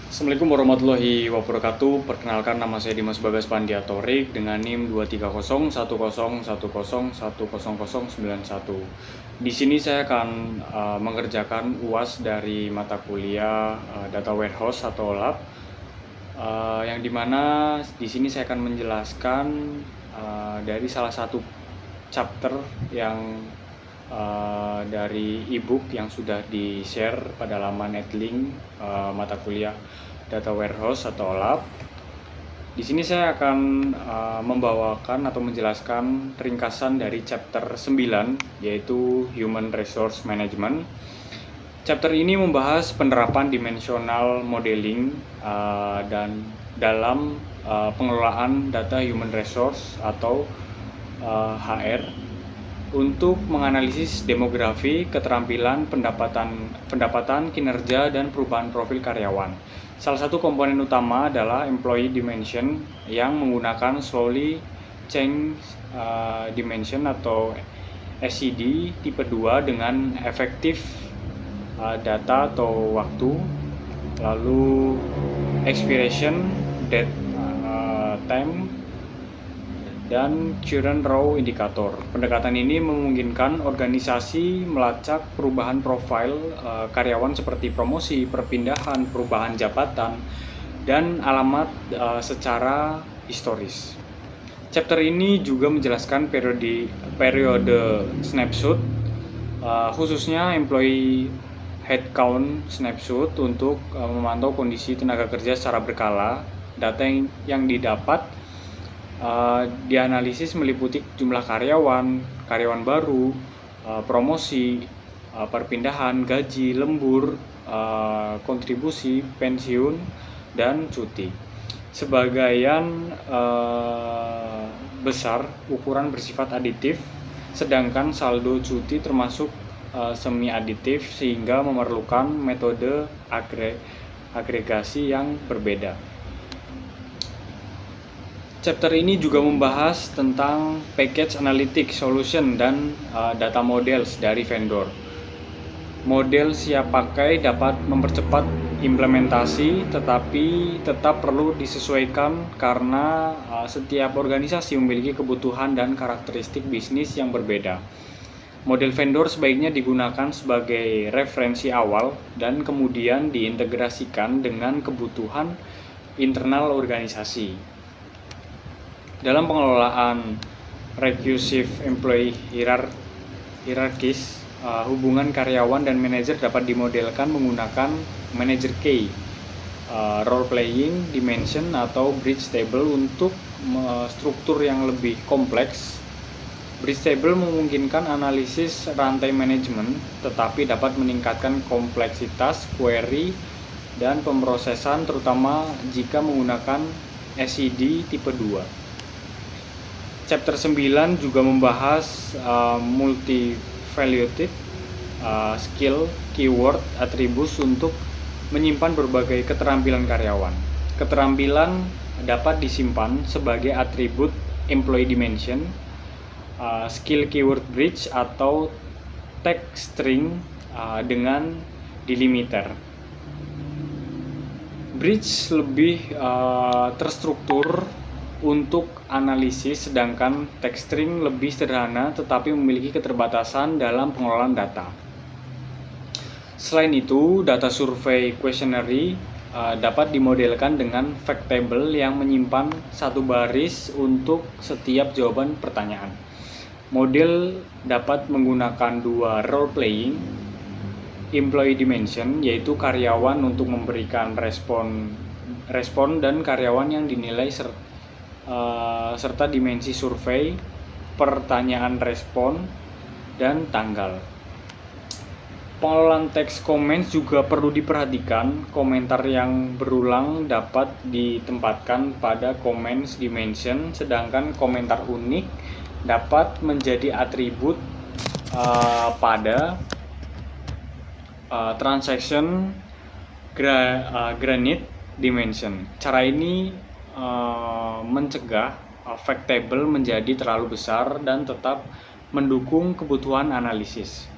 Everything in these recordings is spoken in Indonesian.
Assalamualaikum warahmatullahi wabarakatuh. Perkenalkan, nama saya Dimas Bagas Pandiatorik dengan NIM 2301010101091. Di sini saya akan mengerjakan UAS dari mata kuliah Data Warehouse atau Lab, yang dimana di sini saya akan menjelaskan dari salah satu chapter yang dari ebook yang sudah di-share pada laman Netlink mata kuliah Data Warehouse atau Lab. Di sini saya akan membawakan atau menjelaskan ringkasan dari chapter 9, yaitu Human Resource Management. Chapter ini membahas penerapan dimensional modeling dan dalam pengelolaan data human resource atau HR untuk menganalisis demografi, keterampilan, pendapatan, kinerja, dan perubahan profil karyawan. Salah satu komponen utama adalah employee dimension yang menggunakan slowly change dimension atau SCD tipe 2 dengan efektif data atau waktu, lalu expiration date time, dan current raw indikator. Pendekatan ini memungkinkan organisasi melacak perubahan profil karyawan seperti promosi, perpindahan, perubahan jabatan, dan alamat secara historis. Chapter ini juga menjelaskan periode snapshot, khususnya employee headcount snapshot untuk memantau kondisi tenaga kerja secara berkala. Data yang didapat dianalisis meliputi jumlah karyawan baru, promosi, perpindahan, gaji, lembur, kontribusi, pensiun, dan cuti. Sebagian besar ukuran bersifat aditif, sedangkan saldo cuti termasuk semi aditif sehingga memerlukan metode agregasi yang berbeda. Chapter ini juga membahas tentang package analytics solution dan data models dari vendor. Model siap pakai dapat mempercepat implementasi, tetapi tetap perlu disesuaikan karena setiap organisasi memiliki kebutuhan dan karakteristik bisnis yang berbeda. Model vendor sebaiknya digunakan sebagai referensi awal dan kemudian diintegrasikan dengan kebutuhan internal organisasi. Dalam pengelolaan recursive employee hierarchies, hubungan karyawan dan manajer dapat dimodelkan menggunakan manager key, role playing dimension atau bridge table untuk struktur yang lebih kompleks. Bridge table memungkinkan analisis rantai manajemen, tetapi dapat meningkatkan kompleksitas query dan pemrosesan, terutama jika menggunakan SCD tipe 2. Chapter 9 juga membahas multi-valued skill, keyword, atribut untuk menyimpan berbagai keterampilan karyawan. Keterampilan dapat disimpan sebagai atribut employee dimension, skill keyword bridge atau tag string dengan delimiter. Bridge lebih terstruktur untuk analisis, sedangkan tag string lebih sederhana tetapi memiliki keterbatasan dalam pengelolaan data. Selain itu, data survei questionnaire dapat dimodelkan dengan fact table yang menyimpan satu baris untuk setiap jawaban pertanyaan. Model dapat menggunakan dua role playing employee dimension, yaitu karyawan untuk memberikan respon dan karyawan yang dinilai serta dimensi survei, pertanyaan respon, dan tanggal. Pengelolaan teks comments juga perlu diperhatikan. Komentar yang berulang dapat ditempatkan pada comments dimension, sedangkan komentar unik dapat menjadi atribut pada transaction granite dimension. Cara ini mencegah fact table menjadi terlalu besar dan tetap mendukung kebutuhan analisis.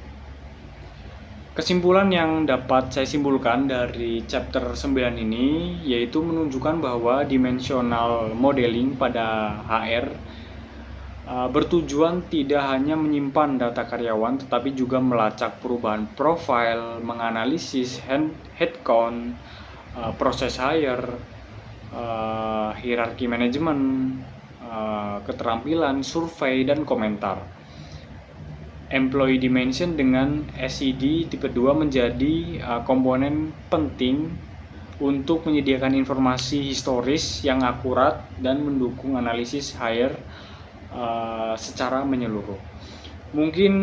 Kesimpulan yang dapat saya simpulkan dari chapter 9 ini yaitu menunjukkan bahwa dimensional modeling pada HR bertujuan tidak hanya menyimpan data karyawan tetapi juga melacak perubahan profil, menganalisis headcount, proses hire, hierarki manajemen, keterampilan, survei, dan komentar. Employee dimension dengan SED tipe 2 menjadi komponen penting untuk menyediakan informasi historis yang akurat dan mendukung analisis hire secara menyeluruh. Mungkin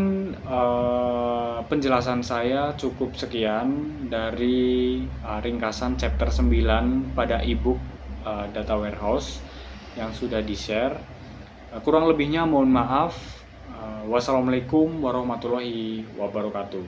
penjelasan saya cukup sekian dari ringkasan chapter 9 pada ebook Data Warehouse yang sudah di-share. Kurang lebihnya mohon maaf. Wassalamualaikum warahmatullahi wabarakatuh.